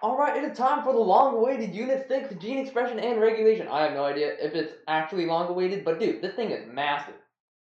Alright, it is time for the long-awaited Unit 6 gene expression and regulation. I have no idea if it's actually long-awaited, but dude, this thing is massive.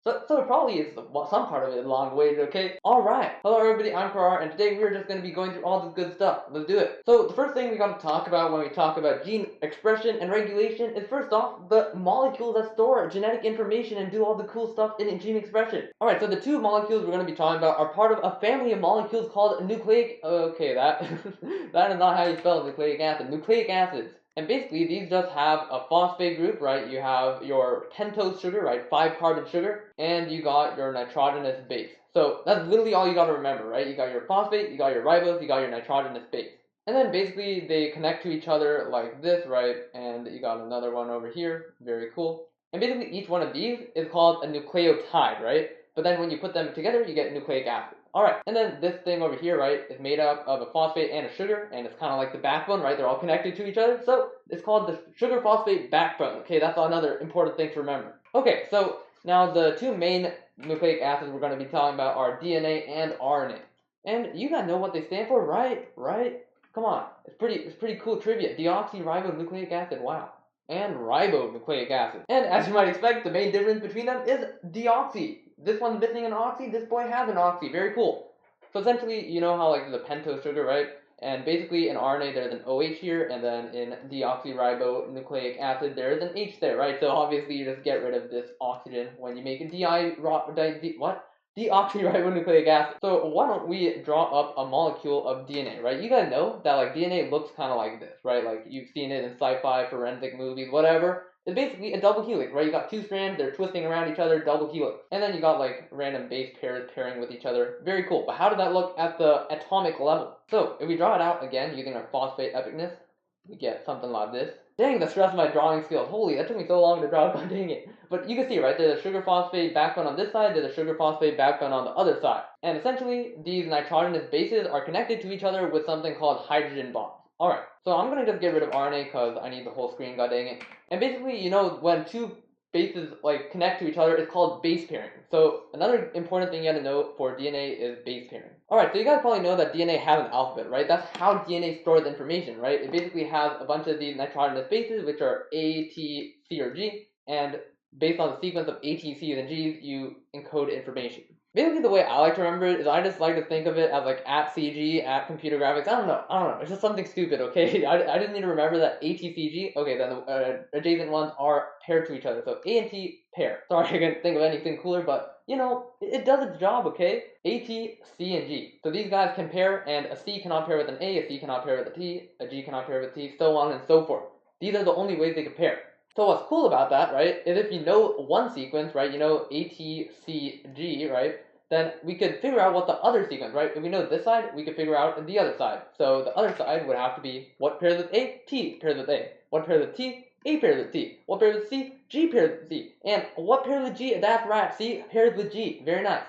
So it probably is some part of it long-awaited, okay? Alright, hello everybody, I'm Karar, and today we're just going to be going through all this good stuff. Let's do it. So the first thing we got to talk about when we talk about gene expression and regulation is first off, the molecules that store genetic information and do all the cool stuff in gene expression. Alright, so the two molecules we're going to be talking about are part of a family of molecules called nucleic... Okay, that is not how you spell nucleic acid. Nucleic acids. And basically, these just have a phosphate group, right? You have your pentose sugar, right? 5-carbon sugar, and you got your nitrogenous base. So that's literally all you got to remember, right? You got your phosphate, you got your ribose, you got your nitrogenous base. And then basically, they connect to each other like this, right? And you got another one over here. Very cool. And basically, each one of these is called a nucleotide, right? But then when you put them together, you get nucleic acid. Alright, and then this thing over here, right, is made up of a phosphate and a sugar, and it's kind of like the backbone, right? They're all connected to each other, so it's called the sugar-phosphate backbone. Okay, that's another important thing to remember. Okay, so now the two main nucleic acids we're going to be talking about are DNA and RNA. And you guys know what they stand for, right? Right? Come on, it's pretty cool trivia. Deoxyribonucleic acid, wow. And ribonucleic acid. And as you might expect, the main difference between them is deoxy. This one's missing an oxy, this boy has an oxy. Very cool. So essentially, you know how like there's a pentose sugar, right? And basically in RNA there's an OH here, and then in deoxyribonucleic acid there is an H there, right? So obviously you just get rid of this oxygen when you make a deoxyribonucleic acid. So why don't we draw up a molecule of DNA, right? You gotta know that like DNA looks kind of like this, right? Like you've seen it in sci-fi, forensic movies, whatever. It's basically a double helix, right? You got two strands, they're twisting around each other, double helix. And then you got like random base pairs pairing with each other. Very cool. But how does that look at the atomic level? So if we draw it out again using our phosphate epicness, we get something like this. Dang, the stress of my drawing skills. Holy, that took me so long to draw. God dang it. But you can see, right, there's a sugar phosphate backbone on this side, there's a sugar phosphate backbone on the other side. And essentially, these nitrogenous bases are connected to each other with something called hydrogen bonds. Alright, so I'm going to just get rid of RNA because I need the whole screen, god dang it. And basically, you know, when two bases like connect to each other, it's called base pairing. So another important thing you have to know for DNA is base pairing. Alright, so you guys probably know that DNA has an alphabet, right? That's how DNA stores information, right? It basically has a bunch of these nitrogenous bases, which are A, T, C, or G, and based on the sequence of A, T, C's, and G's, you encode information. Basically, the way I like to remember it is I just like to think of it as like at CG, at computer graphics. I don't know. It's just something stupid, okay? I just need to remember that ATCG, okay, then the adjacent ones are paired to each other. So A and T pair. Sorry, I can't think of anything cooler, but you know, it does its job, okay? A, T, C, and G. So these guys can pair, and a C cannot pair with an A C cannot pair with a T, a G cannot pair with a T, so on and so forth. These are the only ways they can pair. So what's cool about that, right, is if you know one sequence, right, you know A, T, C, G, right, then we could figure out what the other sequence, right? If we know this side, we could figure out the other side. So the other side would have to be what pairs with A, T pairs with A. What pairs with T, A pairs with T. What pairs with C, G pairs with C. And what pairs with G, that's right, C pairs with G. Very nice.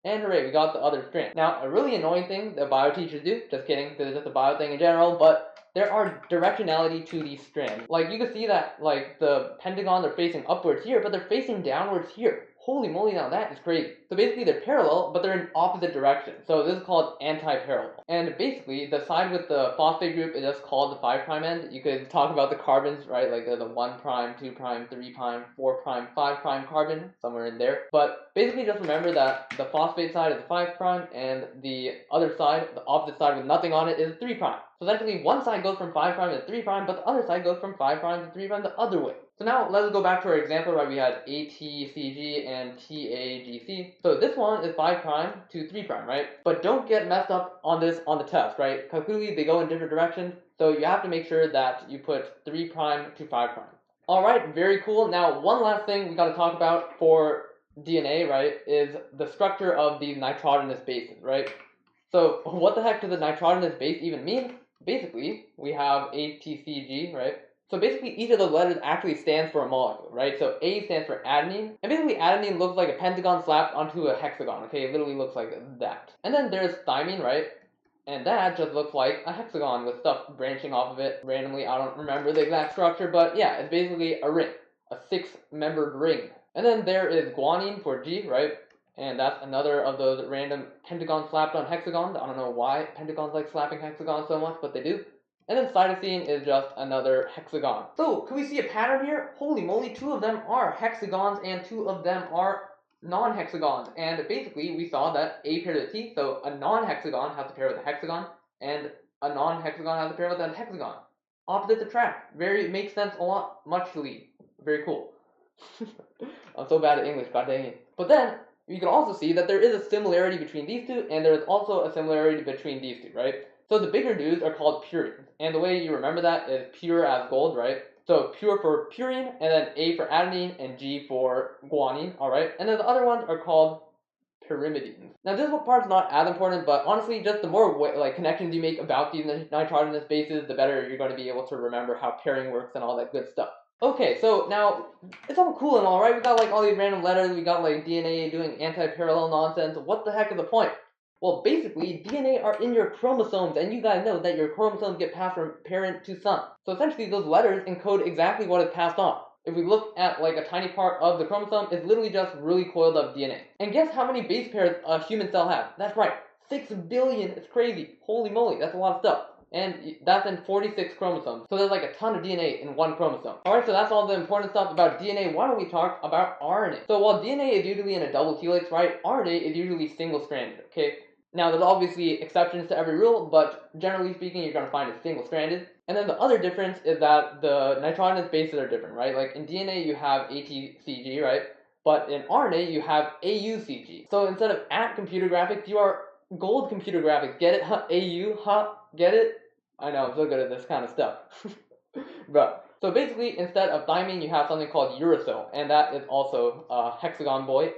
And hooray, we got the other strand. Now, a really annoying thing that bio teachers do, just kidding, because it's just a bio thing in general, but there are directionality to these strands. Like, you can see that, like, the pentagons are facing upwards here, but they're facing downwards here. Holy moly, now that is crazy. So basically they're parallel, but they're in opposite directions. So this is called anti-parallel. And basically, the side with the phosphate group is just called the 5' end. You could talk about the carbons, right? Like there's a 1', 2', 3', 4', 5' carbon, somewhere in there. But basically just remember that the phosphate side is the 5' and the other side, the opposite side with nothing on it, is 3'. So essentially one side goes from 5' to 3', but the other side goes from 5' to 3' the other way. So now let's go back to our example, right? We had ATCG and TAGC. So this one is 5' to 3', right? But don't get messed up on this on the test, right? Because clearly they go in different directions. So you have to make sure that you put 3' to 5'. Alright, very cool. Now one last thing we got to talk about for DNA, right, is the structure of these nitrogenous bases, right? So what the heck does a nitrogenous base even mean? Basically, we have ATCG, right? So basically, each of those letters actually stands for a molecule, right? So A stands for adenine, and basically adenine looks like a pentagon slapped onto a hexagon, okay? It literally looks like that. And then there's thymine, right? And that just looks like a hexagon with stuff branching off of it randomly. I don't remember the exact structure, but yeah, it's basically a ring, a 6-membered ring. And then there is guanine for G, right? And that's another of those random pentagons slapped on hexagons. I don't know why pentagons like slapping hexagons so much, but they do. And then cytosine is just another hexagon. So, can we see a pattern here? Holy moly, 2 of them are hexagons and 2 of them are non-hexagons. And basically, we saw that A paired with T, so a non-hexagon has to pair with a hexagon, and a non-hexagon has to pair with a hexagon. Opposites attract. Makes sense a lot, muchly. Very cool. I'm so bad at English, god dang it. But then, you can also see that there is a similarity between these two, and there is also a similarity between these two, right? So the bigger dudes are called purines, and the way you remember that is pure as gold, right? So pure for purine, and then A for adenine, and G for guanine, alright? And then the other ones are called pyrimidines. Now this part's not as important, but honestly, just the more connections you make about these nitrogenous bases, the better you're going to be able to remember how pairing works and all that good stuff. Okay, so now, it's all cool and all, right? We got like all these random letters, we got like DNA doing anti-parallel nonsense. What the heck is the point? Well, basically, DNA are in your chromosomes, and you guys know that your chromosomes get passed from parent to son. So essentially, those letters encode exactly what is passed on. If we look at like a tiny part of the chromosome, it's literally just really coiled up DNA. And guess how many base pairs a human cell has? That's right, 6 billion. It's crazy. Holy moly, that's a lot of stuff. And that's in 46 chromosomes. So there's like a ton of DNA in one chromosome. Alright, so that's all the important stuff about DNA. Why don't we talk about RNA? So while DNA is usually in a double helix, right, RNA is usually single-stranded, okay? Now, there's obviously exceptions to every rule, but generally speaking, you're going to find it single-stranded. And then the other difference is that the nitrogenous bases are different, right? Like in DNA, you have ATCG, right? But in RNA, you have AUCG. So instead of at computer graphics, you are gold computer graphics. Get it? Huh? AU? Huh? Get it? I know, I'm so good at this kind of stuff. Bro. So basically, instead of thymine, you have something called uracil, and that is also a hexagon boy,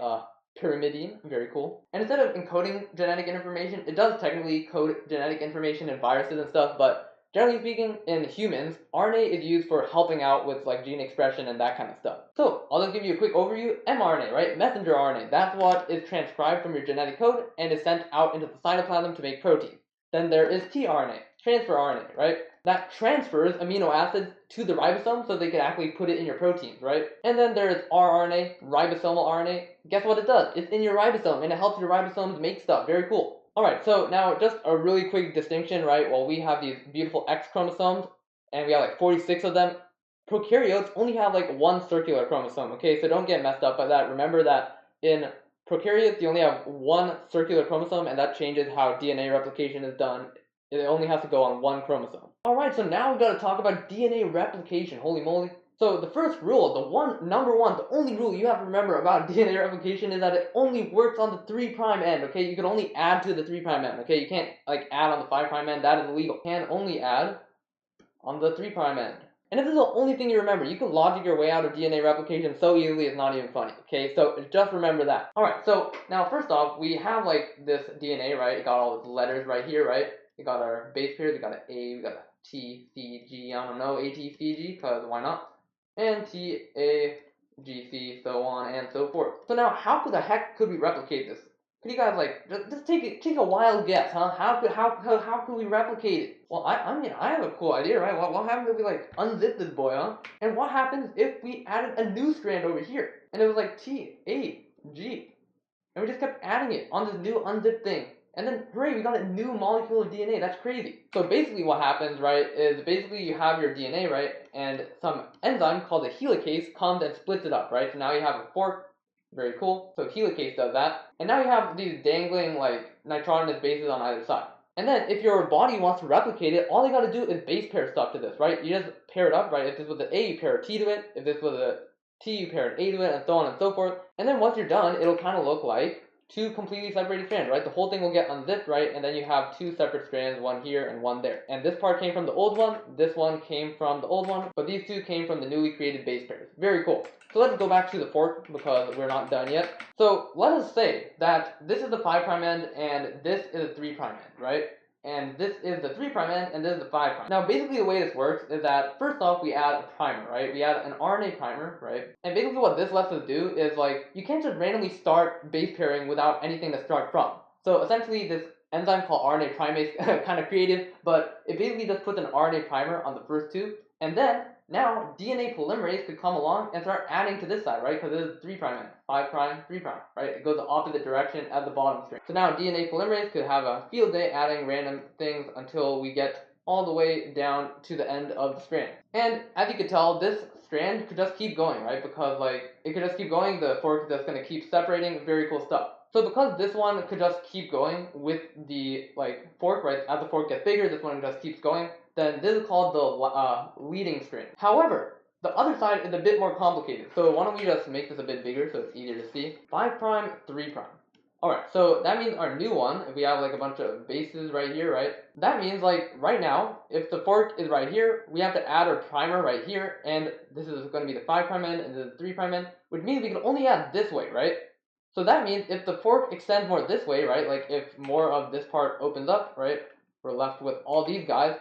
pyrimidine, very cool. And instead of encoding genetic information, it does technically code genetic information in viruses and stuff, but generally speaking, in humans, RNA is used for helping out with like gene expression and that kind of stuff. So, I'll just give you a quick overview. mRNA, right? Messenger RNA. That's what is transcribed from your genetic code and is sent out into the cytoplasm to make protein. Then there is tRNA, transfer RNA, right? That transfers amino acids to the ribosome so they can actually put it in your proteins, right? And then there's rRNA, ribosomal RNA. Guess what it does? It's in your ribosome and it helps your ribosomes make stuff. Very cool. Alright, so now just a really quick distinction, right? Well, we have these beautiful X chromosomes and we have like 46 of them. Prokaryotes only have like one circular chromosome, okay? So don't get messed up by that. Remember that in prokaryotes, you only have one circular chromosome, and that changes how DNA replication is done. It only has to go on one chromosome. Alright, so now we've got to talk about DNA replication. Holy moly. So the first rule, number one, the only rule you have to remember about DNA replication is that it only works on the 3' end, okay? You can only add to the 3' end, okay? You can't, like, add on the 5' end. That is illegal. You can only add on the 3' end. And if this is the only thing you remember, you can logic your way out of DNA replication so easily it's not even funny, okay? So just remember that. Alright, so now first off, we have like this DNA, right? It got all the letters right here, right? We got our base pairs, we got an A, we got a T, C, G, I don't know, A, T, C, G, because why not? And T, A, G, C, so on and so forth. So now, how the heck could we replicate this? Could you guys like just take a wild guess, huh? How could we replicate it? Well, I mean I have a cool idea, right? What happens if we like unzip this boy, huh? And what happens if we added a new strand over here and it was like T A G, and we just kept adding it on this new unzipped thing, and then hooray, we got a new molecule of DNA. That's crazy. So basically, what happens, right, is basically you have your DNA, right, and some enzyme called a helicase comes and splits it up, right? So now you have a fork. Very cool. So helicase does that. And now you have these dangling like nitrogenous bases on either side. And then if your body wants to replicate it, all you gotta do is base pair stuff to this, right? You just pair it up, right? If this was an A, you pair a T to it. If this was a T, you pair an A to it, and so on and so forth. And then once you're done, it'll kind of look like two completely separated strands, right? The whole thing will get unzipped, right? And then you have two separate strands, one here and one there. And this part came from the old one, this one came from the old one, but these two came from the newly created base pairs. Very cool. So let's go back to the fork because we're not done yet. So let us say that this is the 5' end and this is the 3' end, right? And this is the 3' end and this is the 5'. Now basically the way this works is that first off we add a primer, right? We add an RNA primer, right? And basically what this lets us do is like, you can't just randomly start base pairing without anything to start from. So essentially this enzyme called RNA primase, kind of creative, but it basically just puts an RNA primer on the first two, and then now DNA polymerase could come along and start adding to this side, right? Because this is 3' end, 5', 3', right? It goes the opposite direction as the bottom string. So now DNA polymerase could have a field day adding random things until we get all the way down to the end of the strand. And as you can tell, this strand could just keep going, right? Because like it could just keep going, the fork is just going to keep separating. Very cool stuff. So because this one could just keep going with the like fork, right? As the fork gets bigger, this one just keeps going. Then this is called the leading strand. However, the other side is a bit more complicated. So why don't we just make this a bit bigger so it's easier to see? 5 prime, 3 prime. Alright, so that means our new one, if we have like a bunch of bases right here, right? That means like right now, if the fork is right here, we have to add our primer right here, and this is going to be the 5 prime end and this is the 3 prime end, which means we can only add this way, right? So that means if the fork extends more this way, right? Like if more of this part opens up, right? We're left with all these guys,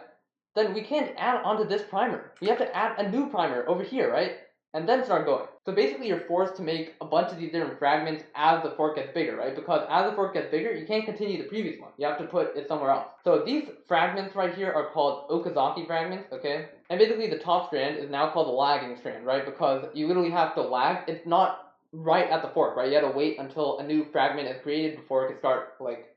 then we can't add onto this primer. We have to add a new primer over here, right? And then start going. So basically you're forced to make a bunch of these different fragments as the fork gets bigger, right? Because as the fork gets bigger, you can't continue the previous one. You have to put it somewhere else. So these fragments right here are called Okazaki fragments, okay? And basically the top strand is now called the lagging strand, right? Because you literally have to lag. It's not right at the fork, right? You have to wait until a new fragment is created before it can start like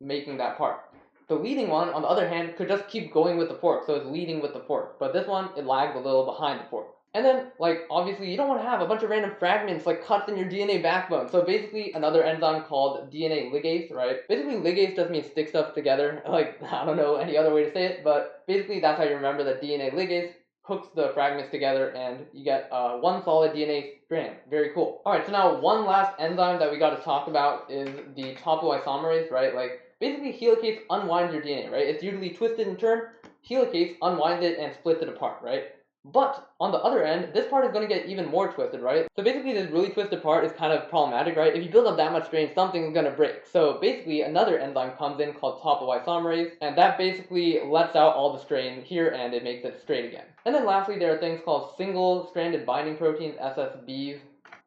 making that part. The leading one, on the other hand, could just keep going with the fork, so it's leading with the fork. But this one, it lags a little behind the fork. And then, like, obviously, you don't want to have a bunch of random fragments, like, cuts in your DNA backbone. So basically, another enzyme called DNA ligase, right? Basically, ligase just means stick stuff together. Like, I don't know any other way to say it, but basically, that's how you remember that DNA ligase hooks the fragments together, and you get one solid DNA strand. Very cool. Alright, so now one last enzyme that we got to talk about is the topoisomerase, right? Like, basically, helicase unwinds your DNA, right? It's usually twisted and turned. Helicase unwinds it and splits it apart, right? But on the other end, this part is going to get even more twisted, right? So basically, this really twisted part is kind of problematic, right? If you build up that much strain, something's going to break. So basically, another enzyme comes in called topoisomerase, and that basically lets out all the strain here, and it makes it straight again. And then lastly, there are things called single-stranded binding proteins, SSBs.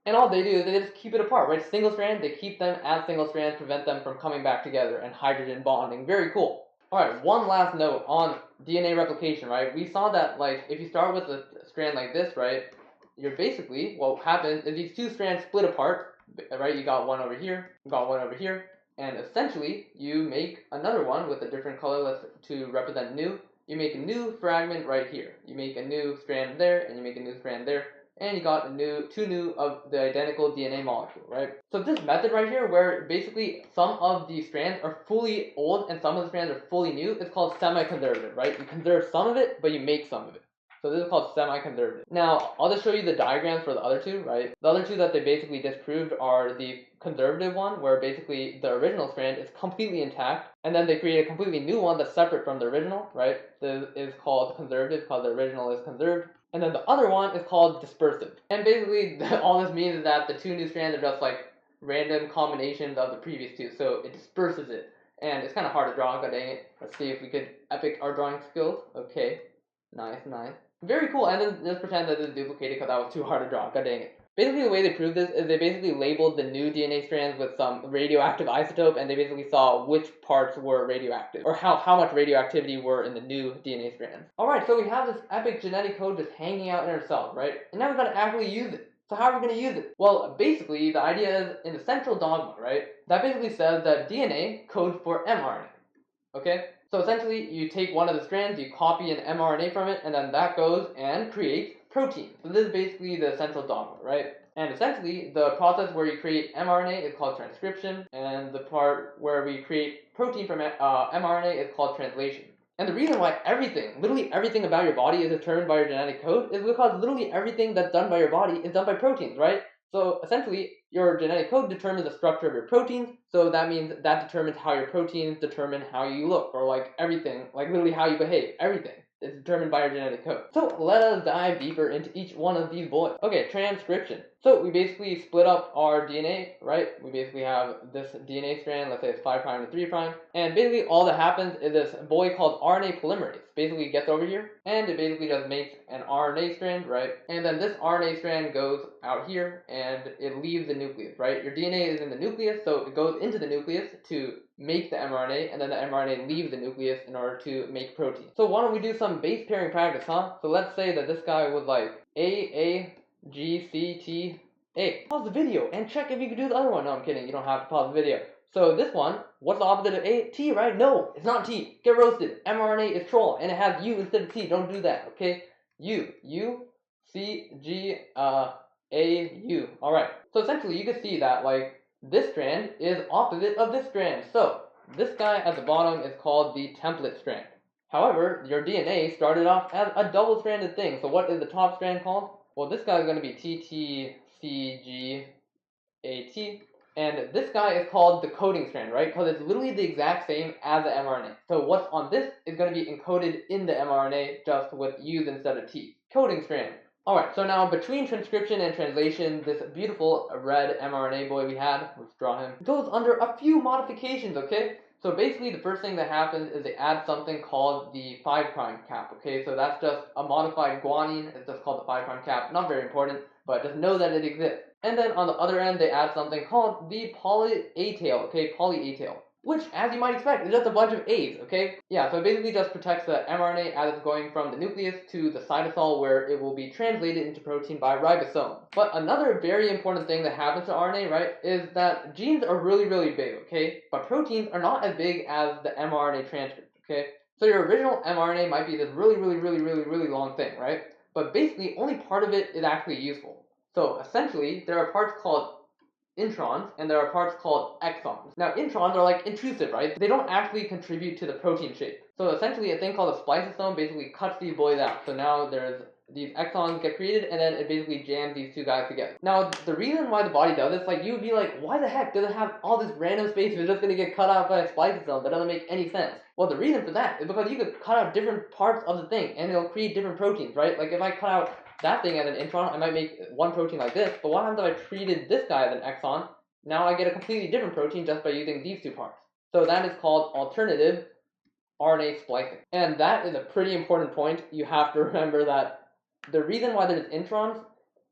And all they do is they just keep it apart, right? Single strand, they keep them as single strands, prevent them from coming back together and hydrogen bonding. Very cool. Alright, one last note on DNA replication, right? We saw that, like, if you start with a strand like this, right, you're basically, what happens is these two strands split apart, right? You got one over here, you got one over here, and essentially, you make another one with a different color to represent new. You make a new fragment right here. You make a new strand there, and you make a new strand there. And you got two new of the identical DNA molecule, right? So this method right here, where basically some of the strands are fully old and some of the strands are fully new, is called semi-conservative, right? You conserve some of it, but you make some of it. So this is called semi-conservative. Now, I'll just show you the diagrams for the other two, right? The other two that they basically disproved are the conservative one, where basically the original strand is completely intact, and then they create a completely new one that's separate from the original, right? This is called conservative because the original is conserved. And then the other one is called dispersive. And basically, all this means is that the two new strands are just like random combinations of the previous two, so it disperses it. And it's kind of hard to draw, god dang it. Let's see if we could epic our drawing skills. Okay, nice, nice. Very cool, and then just pretend that this is duplicated because that was too hard to draw, god dang it. Basically, the way they proved this is they basically labeled the new DNA strands with some radioactive isotope, and they basically saw which parts were radioactive, or how much radioactivity were in the new DNA strands. Alright, so we have this epic genetic code just hanging out in our cells, right? And now we've got to actually use it. So how are we going to use it? Well, basically, the idea is in the central dogma, right? That basically says that DNA codes for mRNA, okay? So essentially, you take one of the strands, you copy an mRNA from it, and then that goes and creates protein. So this is basically the central dogma, right? And essentially, the process where you create mRNA is called transcription, and the part where we create protein from mRNA is called translation. And the reason why everything, literally everything about your body is determined by your genetic code is because literally everything that's done by your body is done by proteins, right? So essentially, your genetic code determines the structure of your proteins, so that means that determines how your proteins determine how you look, or like everything, like literally how you behave, everything is determined by your genetic code. So let us dive deeper into each one of these boys. Okay, transcription. So we basically split up our DNA, right? We basically have this DNA strand, let's say it's 5' to 3', and basically all that happens is this boy called RNA polymerase basically gets over here, and it basically just makes an RNA strand, right? And then this RNA strand goes out here, and it leaves the nucleus, right? Your DNA is in the nucleus, so it goes into the nucleus to make the mRNA, and then the mRNA leaves the nucleus in order to make protein. So why don't we do some base pairing practice, huh? So let's say that this guy was like AGCTA. Pause the video and check if you can do the other one. No, I'm kidding. You don't have to pause the video. So this one, what's the opposite of A? T, right? No, it's not T. Get roasted. mRNA is troll, and it has U instead of T. Don't do that, okay? U, C, G, A, U. All right. So essentially, you can see that like this strand is opposite of this strand. So this guy at the bottom is called the template strand. However, your DNA started off as a double-stranded thing. So what is the top strand called? Well, this guy is going to be TTCGAT, and this guy is called the coding strand, right? Because it's literally the exact same as the mRNA. So what's on this is going to be encoded in the mRNA, just with U's instead of T's. Coding strand. Alright, so now between transcription and translation, this beautiful red mRNA boy we had, let's draw him, goes under a few modifications, okay? So basically the first thing that happens is they add something called the 5' cap, okay? So that's just a modified guanine, it's just called the 5' cap, not very important, but just know that it exists. And then on the other end, they add something called the poly-A tail, okay? Poly-A tail. Which, as you might expect, is just a bunch of A's, okay? Yeah, so it basically just protects the mRNA as it's going from the nucleus to the cytosol, where it will be translated into protein by ribosome. But another very important thing that happens to RNA, right, is that genes are really, really big, okay? But proteins are not as big as the mRNA transcript, okay? So your original mRNA might be this really, really, really, really, really long thing, right? But basically, only part of it is actually useful. So essentially, there are parts called introns, and there are parts called exons. Now, introns are like intrusive, right? They don't actually contribute to the protein shape. So essentially, a thing called a spliceosome basically cuts these boys out. So now there's these exons get created, and then it basically jams these two guys together. Now, the reason why the body does this, like, you'd be like, why the heck does it have all this random space if it's just gonna get cut out by a spliceosome? That doesn't make any sense. Well, the reason for that is because you could cut out different parts of the thing, and it'll create different proteins, right? Like, if I cut out that thing as an intron, I might make one protein like this, but what happens if I treated this guy as an exon? Now I get a completely different protein just by using these two parts. So that is called alternative RNA splicing. And that is a pretty important point. You have to remember that the reason why there's introns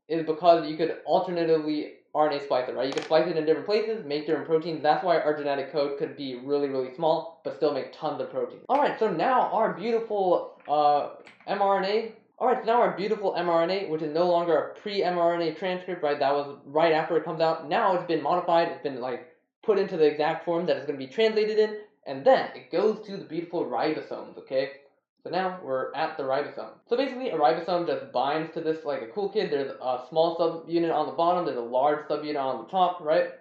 is because you could alternatively RNA splice it, right? You could splice it in different places, make different proteins. That's why our genetic code could be really, really small, but still make tons of proteins. Alright, so now our beautiful mRNA, which is no longer a pre-mRNA transcript, right? That was right after it comes out. Now it's been modified, it's been like put into the exact form that it's going to be translated in, and then it goes to the beautiful ribosomes, okay? So now we're at the ribosome. So basically a ribosome just binds to this like a cool kid. There's a small subunit on the bottom, there's a large subunit on the top, right?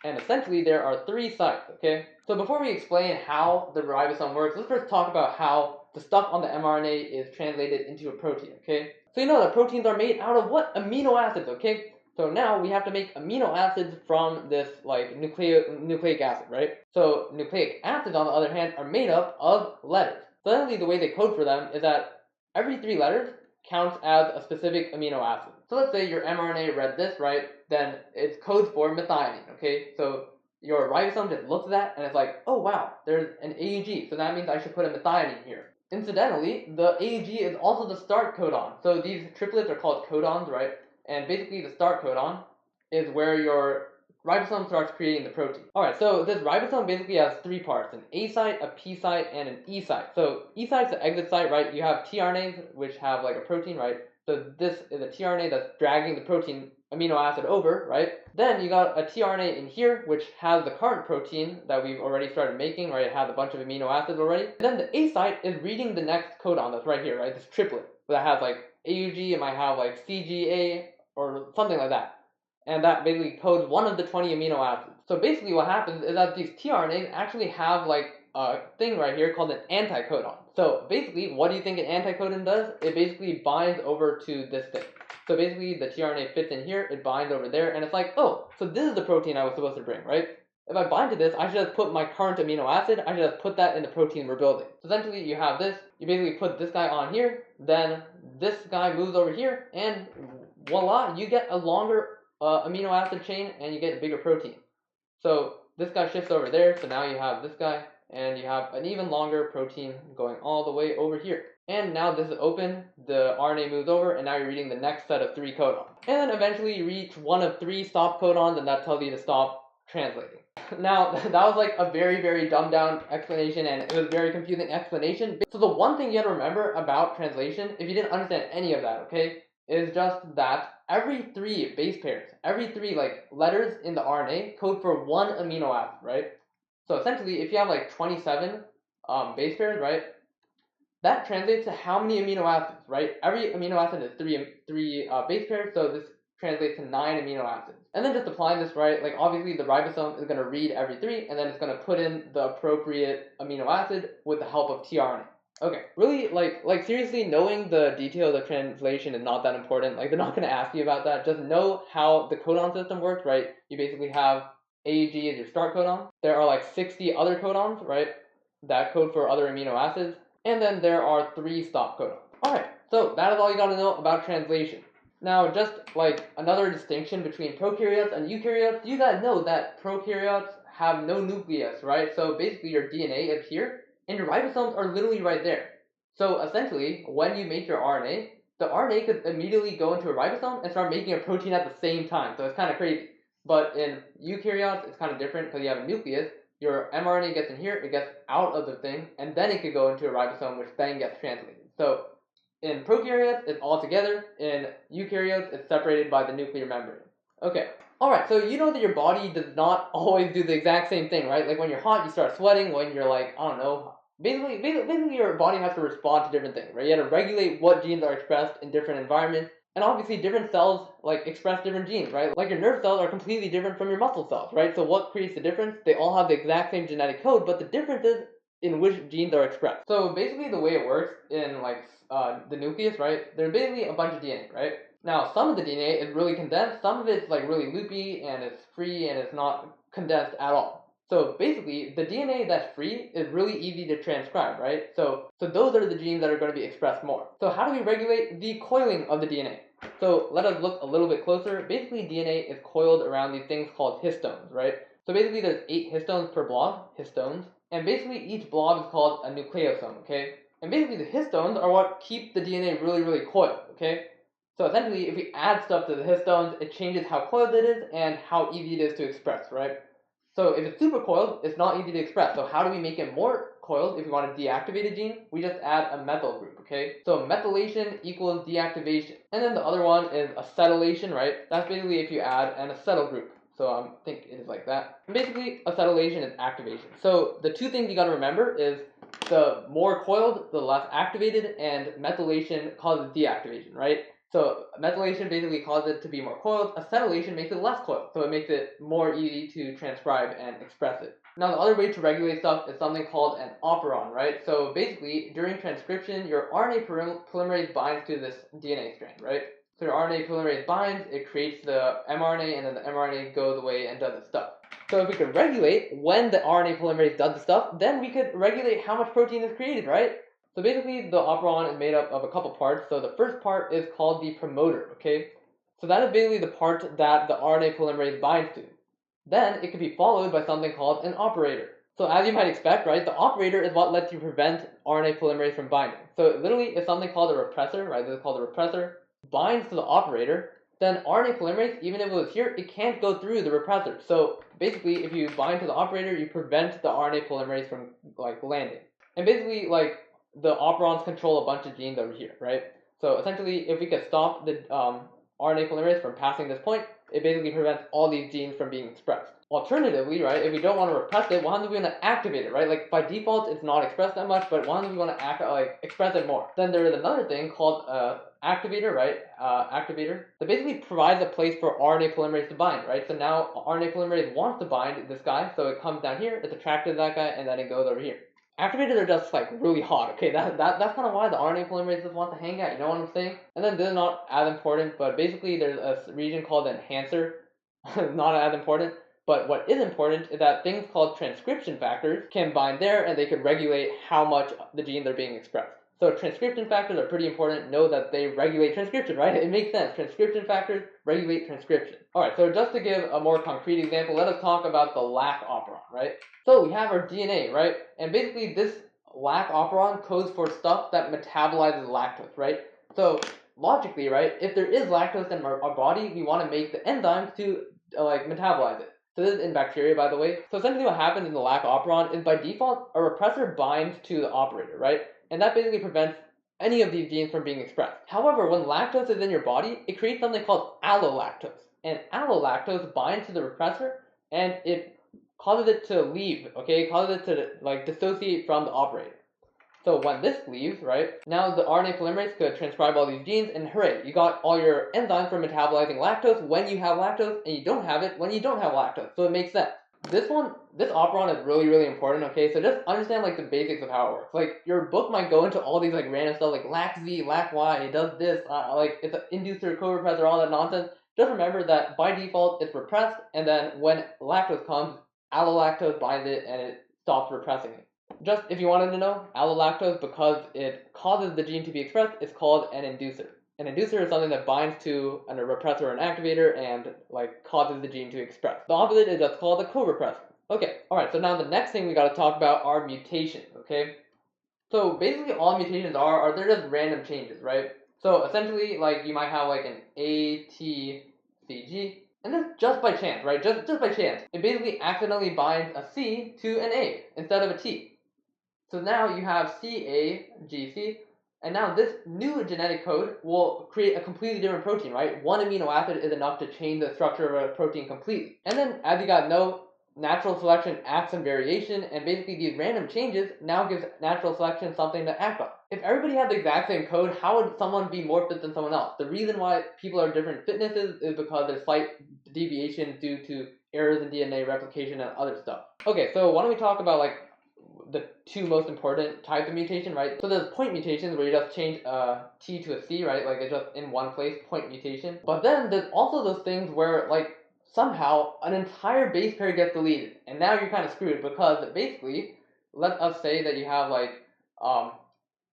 And essentially there are 3 sites, okay? So before we explain how the ribosome works, let's first talk about how the stuff on the mRNA is translated into a protein, okay? So you know that proteins are made out of what? Amino acids, okay? So now we have to make amino acids from this like nucleic acid, right? So nucleic acids, on the other hand, are made up of letters. So essentially the way they code for them is that every 3 letters counts as a specific amino acid. So let's say your mRNA read this, right? Then it codes for methionine, okay? So your ribosome just looks at that and it's like, oh wow, there's an AUG, so that means I should put a methionine here. Incidentally, the AUG is also the start codon. So these triplets are called codons, right? And basically the start codon is where your ribosome starts creating the protein. Alright, so this ribosome basically has 3 parts, an A site, a P site, and an E site. So E site's the exit site, right? You have tRNAs, which have like a protein, right? So this is a tRNA that's dragging the protein amino acid over, right? Then you got a tRNA in here, which has the current protein that we've already started making, right? It has a bunch of amino acids already. And then the A site is reading the next codon that's right here, right? This triplet that has like AUG, it might have like CGA or something like that. And that basically codes one of the 20 amino acids. So basically what happens is that these tRNAs actually have like a thing right here called an anticodon. So basically, what do you think an anticodon does? It basically binds over to this thing. So basically the tRNA fits in here, it binds over there, and it's like, oh, so this is the protein I was supposed to bring, right? If I bind to this, I should just put my current amino acid, I should just put that in the protein we're building. So essentially you have this, you basically put this guy on here, then this guy moves over here, and voila, you get a longer amino acid chain, and you get a bigger protein. So this guy shifts over there, so now you have this guy, and you have an even longer protein going all the way over here. And now this is open, the RNA moves over, and now you're reading the next set of 3 codons. And then eventually you reach one of 3 stop codons, and that tells you to stop translating. Now, that was like a very, very dumbed down explanation, and it was a very confusing explanation. So the one thing you have to remember about translation, if you didn't understand any of that, okay, is just that every 3 base pairs, every 3 letters in the RNA code for 1 amino acid, right? So essentially, if you have 27 base pairs, right, that translates to how many amino acids, right? Every amino acid is three base pairs, so this translates to 9 amino acids. And then just applying this, right, obviously the ribosome is going to read every 3, and then it's going to put in the appropriate amino acid with the help of tRNA. Okay, really, seriously, knowing the details of translation is not that important. They're not going to ask you about that. Just know how the codon system works, right? You basically have AG as your start codon. There are 60 other codons, right, that code for other amino acids. And then there are 3 stop codons. Alright, so that is all you gotta know about translation. Now, just another distinction between prokaryotes and eukaryotes, you guys know that prokaryotes have no nucleus, right? So basically your DNA is here, and your ribosomes are literally right there. So essentially, when you make your RNA, the RNA could immediately go into a ribosome and start making a protein at the same time. So it's kind of crazy. But in eukaryotes, it's kind of different because you have a nucleus. Your mRNA gets in here, it gets out of the thing, and then it could go into a ribosome, which then gets translated. So in prokaryotes, it's all together. In eukaryotes, it's separated by the nuclear membrane. Okay. Alright, so you know that your body does not always do the exact same thing, right? When you're hot, you start sweating. When you're I don't know, basically your body has to respond to different things, right? You have to regulate what genes are expressed in different environments. And obviously different cells express different genes, right? Your nerve cells are completely different from your muscle cells, right? So what creates the difference? They all have the exact same genetic code, but the difference is in which genes are expressed. So basically the way it works in the nucleus, right? There's basically a bunch of DNA, right? Now some of the DNA is really condensed, some of it's really loopy and it's free and it's not condensed at all. So basically, the DNA that's free is really easy to transcribe, right? So those are the genes that are going to be expressed more. So how do we regulate the coiling of the DNA? So let us look a little bit closer. Basically, DNA is coiled around these things called histones, right? So basically, there's 8 histones per blob, histones, and basically each blob is called a nucleosome, okay? And basically, the histones are what keep the DNA really, really coiled, okay? So essentially, if we add stuff to the histones, it changes how coiled it is and how easy it is to express, right? So if it's super coiled, it's not easy to express. So how do we make it more coiled if we want to deactivate a gene? We just add a methyl group, okay? So methylation equals deactivation. And then the other one is acetylation, right? That's basically if you add an acetyl group. So I think it is like that. And basically, acetylation is activation. So the two things you gotta remember is the more coiled, the less activated, and methylation causes deactivation, right? So methylation basically causes it to be more coiled. Acetylation makes it less coiled, so it makes it more easy to transcribe and express it. Now the other way to regulate stuff is something called an operon, right? So basically, during transcription, your RNA polymerase binds to this DNA strand, right? So your RNA polymerase binds, it creates the mRNA, and then the mRNA goes away and does its stuff. So if we could regulate when the RNA polymerase does the stuff, then we could regulate how much protein is created, right? So basically, the operon is made up of a couple parts. So the first part is called the promoter, okay? So that is basically the part that the RNA polymerase binds to. Then it could be followed by something called an operator. So as you might expect, right, the operator is what lets you prevent RNA polymerase from binding. So literally, if something called a repressor, right, this is called a repressor, binds to the operator, then RNA polymerase, even if it was here, it can't go through the repressor. So basically, if you bind to the operator, you prevent the RNA polymerase from landing. And basically, the operons control a bunch of genes over here, right? So essentially, if we could stop the RNA polymerase from passing this point, it basically prevents all these genes from being expressed. Alternatively, right, if we don't want to repress it, what happens if we want to activate it, right? By default, it's not expressed that much, but what happens if we want to express it more? Then there is another thing called activator, right? Activator that basically provides a place for RNA polymerase to bind, right? So now RNA polymerase wants to bind this guy, so it comes down here, it's attracted to that guy, and then it goes over here. Activators are just really hot, okay? That's kind of why the RNA polymerases want to hang out, you know what I'm saying? And then this is not as important, but basically there's a region called enhancer, not as important. But what is important is that things called transcription factors can bind there, and they could regulate how much the genes are being expressed. So transcription factors are pretty important. Know that they regulate transcription, right? It makes sense. Transcription factors regulate transcription. Alright, so just to give a more concrete example, let us talk about the lac operon, right? So we have our DNA, right? And basically this lac operon codes for stuff that metabolizes lactose, right? So logically, right, if there is lactose in our body, we want to make the enzymes to metabolize it. So this is in bacteria, by the way. So essentially what happens in the lac operon is by default, a repressor binds to the operator, right? And that basically prevents any of these genes from being expressed. However, when lactose is in your body, it creates something called allolactose. And allolactose binds to the repressor and it causes it to leave, okay? It causes it to like dissociate from the operator. So when this leaves, right, now the RNA polymerase could transcribe all these genes, and hooray, you got all your enzymes for metabolizing lactose when you have lactose, and you don't have it when you don't have lactose. So it makes sense. This operon is really, really important, okay? So just understand, like, the basics of how it works. Like, your book might go into all these, like, random stuff, like, lac Z, lac Y, it does this, like, it's an inducer, co-repressor, all that nonsense. Just remember that, by default, it's repressed, and then when lactose comes, allolactose binds it, and it stops repressing it. Just if you wanted to know, allolactose, because it causes the gene to be expressed, is called an inducer. An inducer is something that binds to a repressor or an activator and like causes the gene to express. The opposite is just called a co-repressor. Okay, alright, so now the next thing we gotta talk about are mutations, okay? So basically all mutations are they're just random changes, right? So essentially, like, you might have like an ATCG, and this just by chance, right? Just by chance. It basically accidentally binds a C to an A instead of a T. So now you have CAGC, and now this new genetic code will create a completely different protein, right? One amino acid is enough to change the structure of a protein completely. And then, as you gotta know, natural selection acts on variation, and basically these random changes now gives natural selection something to act on. If everybody had the exact same code, how would someone be more fit than someone else? The reason why people are different fitnesses is because there's slight deviations due to errors in DNA replication and other stuff. Okay, so why don't we talk about like the two most important types of mutation, right? So there's point mutations where you just change a T to a C, right? Like it's just in one place, point mutation. But then there's also those things where like somehow an entire base pair gets deleted, and now you're kind of screwed because basically, let us say that you have like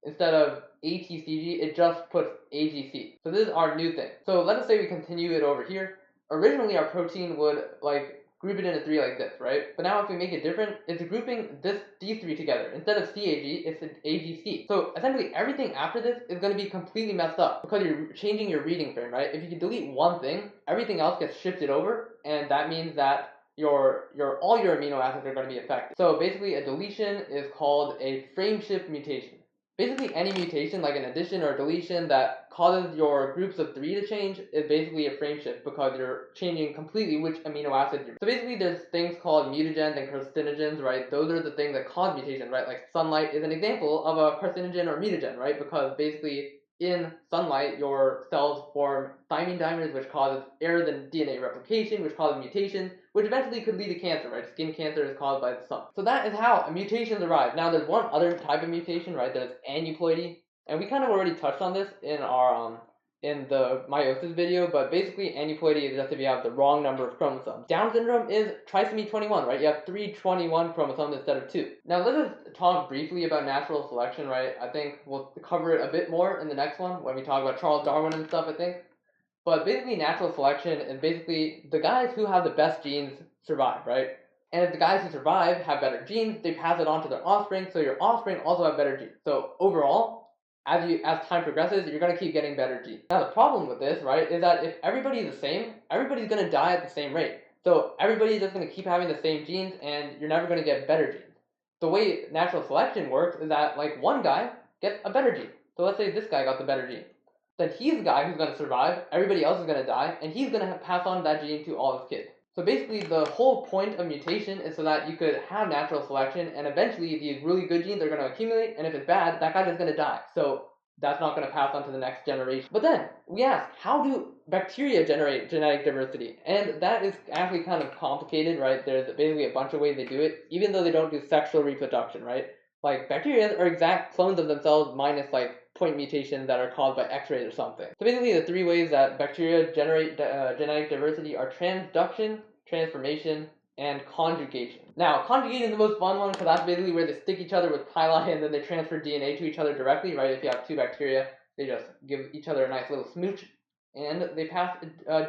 instead of ATCG, it just puts AGC. So this is our new thing. So let us say we continue it over here. Originally, our protein would like group it into three like this, right? But now if we make it different, it's grouping these three together. Instead of CAG, it's an AGC. So essentially everything after this is going to be completely messed up because you're changing your reading frame, right? If you delete one thing, everything else gets shifted over, and that means that all your amino acids are going to be affected. So basically a deletion is called a frame shift mutation. Basically, any mutation, like an addition or deletion, that causes your groups of three to change is basically a frame shift because you're changing completely which amino acid you're. So basically, there's things called mutagens and carcinogens, right? Those are the things that cause mutations, right? Like sunlight is an example of a carcinogen or mutagen, right? Because basically, in sunlight, your cells form thymine dimers, which causes errors in DNA replication, which causes mutations, which eventually could lead to cancer, right? Skin cancer is caused by the sun. So that is how mutations arise. Now, there's one other type of mutation, right? There's aneuploidy, and we kind of already touched on this in our in the meiosis video, but basically aneuploidy is just if you have the wrong number of chromosomes. Down syndrome is trisomy 21, right? You have 321 chromosomes instead of 2. Now let's just talk briefly about natural selection, right? I think we'll cover it a bit more in the next one when we talk about Charles Darwin and stuff, I think. But basically natural selection is basically the guys who have the best genes survive, right? And if the guys who survive have better genes, they pass it on to their offspring, so your offspring also have better genes. So overall, as time progresses, you're gonna keep getting better genes. Now the problem with this, right, is that if everybody is the same, everybody's gonna die at the same rate. So everybody's just gonna keep having the same genes, and you're never gonna get better genes. The way natural selection works is that like one guy gets a better gene. So let's say this guy got the better gene. Then he's the guy who's gonna survive. Everybody else is gonna die, and he's gonna pass on that gene to all his kids. So basically, the whole point of mutation is so that you could have natural selection, and eventually these really good genes are going to accumulate, and if it's bad, that guy's just going to die. So that's not going to pass on to the next generation. But then, we ask, how do bacteria generate genetic diversity? And that is actually kind of complicated, right? There's basically a bunch of ways they do it, even though they don't do sexual reproduction, right? Like, bacteria are exact clones of themselves minus, like, point mutations that are caused by X-rays or something. So basically the three ways that bacteria generate genetic diversity are transduction, transformation, and conjugation. Now, conjugation is the most fun one because that's basically where they stick each other with pili and then they transfer DNA to each other directly, right? If you have two bacteria, they just give each other a nice little smooch and they pass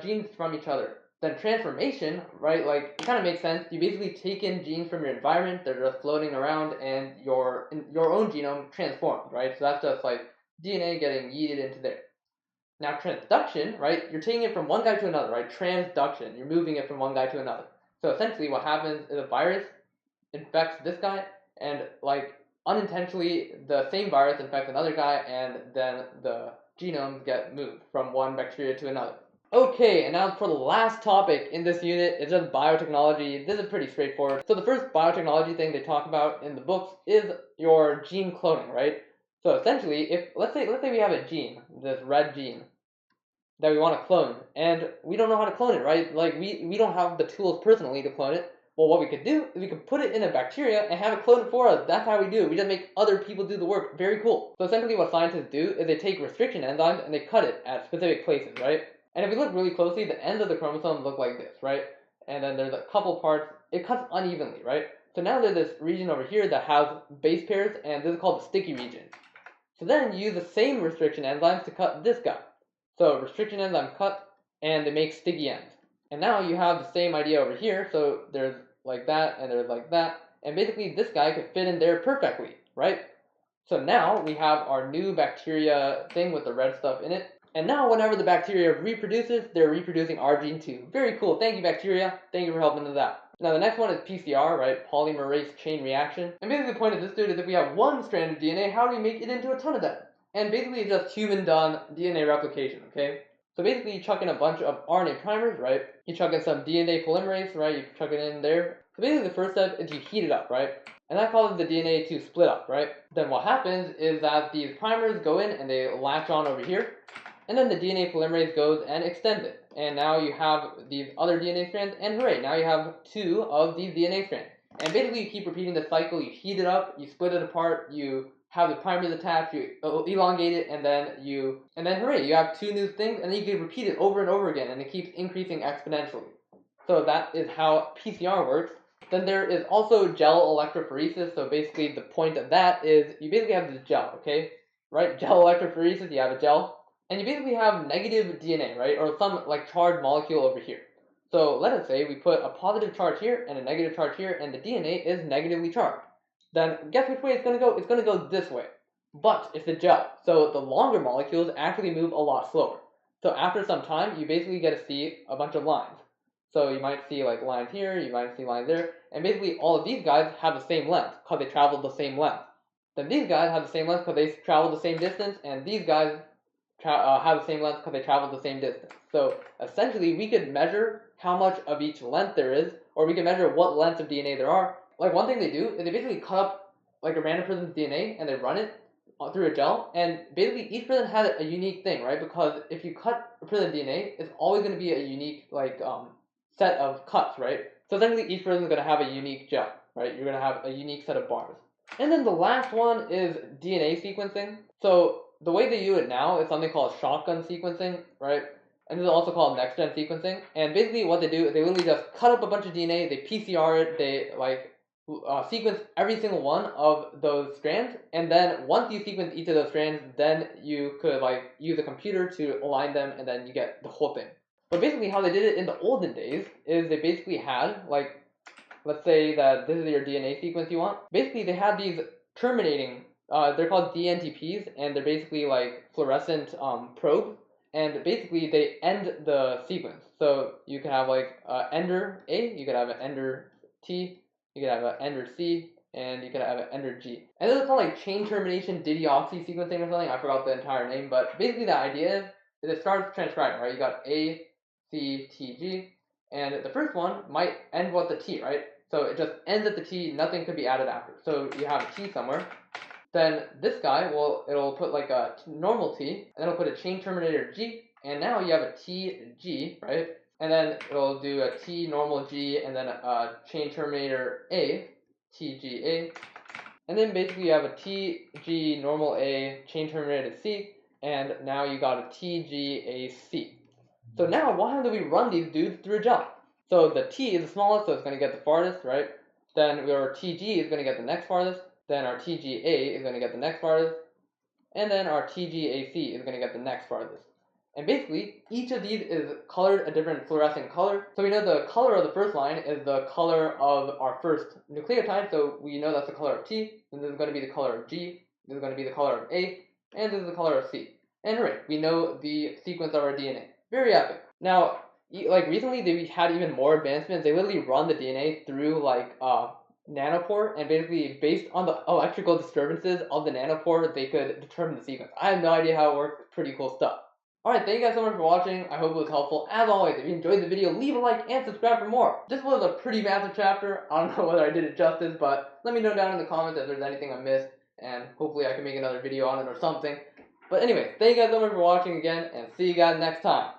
genes from each other. Then transformation, right, like, it kind of makes sense. You basically take in genes from your environment, they're just floating around, and your own genome transforms, right? So that's just like DNA getting yeeted into there. Now transduction, right, you're taking it from one guy to another, right? Transduction, you're moving it from one guy to another. So essentially what happens is a virus infects this guy, and like unintentionally the same virus infects another guy, and then the genomes get moved from one bacteria to another. Okay, and now for the last topic in this unit, it's just biotechnology. This is pretty straightforward. So the first biotechnology thing they talk about in the books is your gene cloning, right? So essentially, if let's say we have a gene, this red gene, that we want to clone, and we don't know how to clone it, right? Like we don't have the tools personally to clone it. Well, what we could do is we could put it in a bacteria and have it clone it for us. That's how we do it. We just make other people do the work. Very cool. So essentially what scientists do is they take restriction enzymes and they cut it at specific places, right? And if we look really closely, the ends of the chromosome look like this, right? And then there's a couple parts, it cuts unevenly, right? So now there's this region over here that has base pairs, and this is called the sticky region. So then you use the same restriction enzymes to cut this guy. So restriction enzyme cut, and they make sticky ends. And now you have the same idea over here, so there's like that, and there's like that, and basically this guy could fit in there perfectly, right? So now we have our new bacteria thing with the red stuff in it, and now whenever the bacteria reproduces, they're reproducing our gene too. Very cool, thank you bacteria, thank you for helping with that. Now the next one is PCR, right? Polymerase chain reaction. And basically the point of this dude is if we have one strand of DNA, how do we make it into a ton of them? And basically it's just human done DNA replication, okay? So basically you chuck in a bunch of RNA primers, right? You chuck in some DNA polymerase, right? You chuck it in there. So basically the first step is you heat it up, right? And that causes the DNA to split up, right? Then what happens is that these primers go in and they latch on over here. And then the DNA polymerase goes and extends it. And now you have these other DNA strands, and hooray, now you have 2 of these DNA strands. And basically you keep repeating the cycle, you heat it up, you split it apart, you have the primers attached, you elongate it, and then hooray, you have 2 new things, and then you can repeat it over and over again, and it keeps increasing exponentially. So that is how PCR works. Then there is also gel electrophoresis, so basically the point of that is you basically have this gel, okay? Right, gel electrophoresis, you have a gel, and you basically have negative DNA, right, or some like charged molecule over here. So let us say we put a positive charge here and a negative charge here, and the DNA is negatively charged. Then guess which way it's going to go? It's going to go this way. But it's a gel, so the longer molecules actually move a lot slower. So after some time, you basically get to see a bunch of lines. So you might see like lines here, you might see lines there, and basically all of these guys have the same length because they traveled the same length. Then these guys have the same length because they traveled the same distance, and these guys have the same length because they traveled the same distance. So essentially, we could measure how much of each length there is, or we can measure what lengths of DNA there are. Like one thing they do is they basically cut up like a random person's DNA and they run it through a gel, and basically each person has a unique thing, right? Because if you cut a person's DNA, it's always going to be a unique like set of cuts, right? So essentially each person is going to have a unique gel, right? You're going to have a unique set of bars. And then the last one is DNA sequencing. So the way they do it now is something called shotgun sequencing, right? And this is also called next-gen sequencing. And basically what they do is they literally just cut up a bunch of DNA, they PCR it, they sequence every single one of those strands, and then once you sequence each of those strands, then you could like use a computer to align them, and then you get the whole thing. But basically how they did it in the olden days is they basically had like, let's say that this is your DNA sequence you want. Basically they had these terminating, they're called DNTPs, and they're basically like fluorescent probes, and basically they end the sequence. So you can have like ender A, you could have an ender T, you could have an ender C, and you could have an ender G. And this is called like chain termination dideoxy sequencing or something. I forgot the entire name, but basically the idea is it starts transcribing, right? You got A, C, T, G, and the first one might end with the T, right? So it just ends at the T, nothing could be added after. So you have a T somewhere. Then this guy, it'll put like a normal T, and then it'll put a chain terminator G, and now you have a TG, right? And then it'll do a T normal G, and then a chain terminator A, TGA. And then basically you have a TG normal A, chain terminator C, and now you got a TGAC. So now why do we run these dudes through a gel? So the T is the smallest, so it's going to get the farthest, right? Then our TG is going to get the next farthest. Then our TGA is going to get the next farthest. And then our TGAC is going to get the next farthest. And basically, each of these is colored a different fluorescent color. So we know the color of the first line is the color of our first nucleotide, so we know that's the color of T. Then this is going to be the color of G. This is going to be the color of A. And this is the color of C. And right, we know the sequence of our DNA. Very epic. Now, like recently they had even more advancements. They literally run the DNA through like nanopore, and basically based on the electrical disturbances of the nanopore, they could determine the sequence. I have no idea how it works. Pretty cool stuff. Alright, thank you guys so much for watching. I hope it was helpful. As always, if you enjoyed the video, leave a like and subscribe for more. This was a pretty massive chapter. I don't know whether I did it justice, but let me know down in the comments if there's anything I missed, and hopefully I can make another video on it or something. But anyway, thank you guys so much for watching again, and see you guys next time.